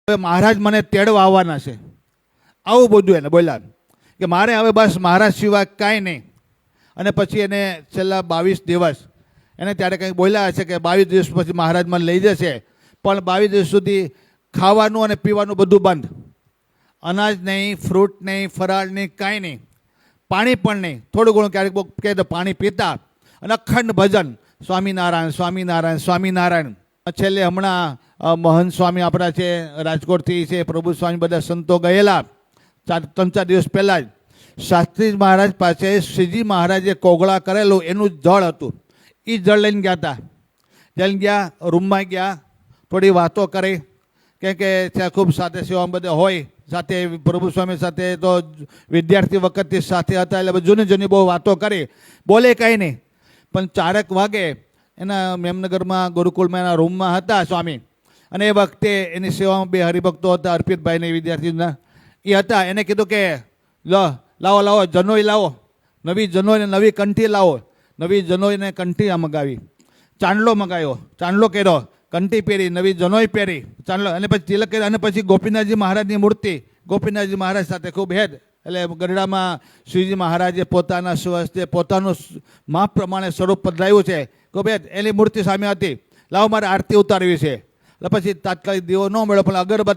હવે મહારાજ મને તેડવા આવવાના છે, આવું બધું એને બોલ્યા કે મારે હવે બસ મહારાજ સિવાય કાંઈ નહીં. અને પછી એને છેલ્લા 22 દિવસ એને ત્યારે કંઈક બોલ્યા હશે કે 22 દિવસ પછી મહારાજ મને લઈ જશે, પણ 22 દિવસ સુધી ખાવાનું અને પીવાનું બધું બંધ. અનાજ નહીં, ફ્રૂટ નહીં, ફરાળ નહીં, કાંઈ નહીં, પાણી પણ નહીં. થોડું ઘણું ક્યારેક કહે તો પાણી પીતા અને અખંડ ભજન સ્વામિનારાયણ સ્વામિનારાયણ સ્વામિનારાયણ. છેલ્લે હમણાં મહંત સ્વામી આપણા છે રાજકોટથી છે, પ્રભુ સ્વામી બધા સંતો ગયેલા 3-4 દિવસ પહેલાં જ. શાસ્ત્રી મહારાજ પાસે શ્રીજી મહારાજે કોગળા કરેલું એનું જળ હતું, એ જળ લઈને ગયા હતા. જઈને ગયા, રૂમમાં ગયા, થોડી વાતો કરી, કે ત્યાં ખૂબ સાથે સેવા બધા હોય, સાથે પ્રભુ સ્વામી સાથે તો વિદ્યાર્થી વખતથી સાથે હતા એટલે જૂની જૂની બહુ વાતો કરી. બોલે કાંઈ નહીં, પણ 4 વાગે એના મેમનગરમાં ગુરુકુળમાં એના રૂમમાં હતા સ્વામી. અને એ વખતે એની સેવામાં 2 હરિભક્તો હતા, અર્પિતભાઈને વિદ્યાર્થીના એ હતા. એને કીધું કે લાવો લાવો જનોઈ લાવો, નવી જનોઈને નવી કંઠી લાવો. નવી જનોઈને કંઠી મગાવી, ચાંદલો મગાવ્યો, ચાંદલો કર્યો, કંઠી પહેરી, નવી જનોઈ પહેરી, ચાંદલો, અને પછી તિલક કર્યા. અને પછી ગોપીનાથજી મહારાજની મૂર્તિ, ગોપીનાથજી મહારાજ સાથે ખૂબ હેદ, એટલે ગરડામાં શ્રીજી મહારાજે પોતાના સ્વસ્તે પોતાનું માપ પ્રમાણે સ્વરૂપ પધરાવ્યું છે, ખૂબ હેદ. એની મૂર્તિ સામે હતી. લાવો મારે આરતી ઉતારવી છે. એટલે પછી તાત્કાલિક દીવો ન મળ્યો, પણ અગરબત્તી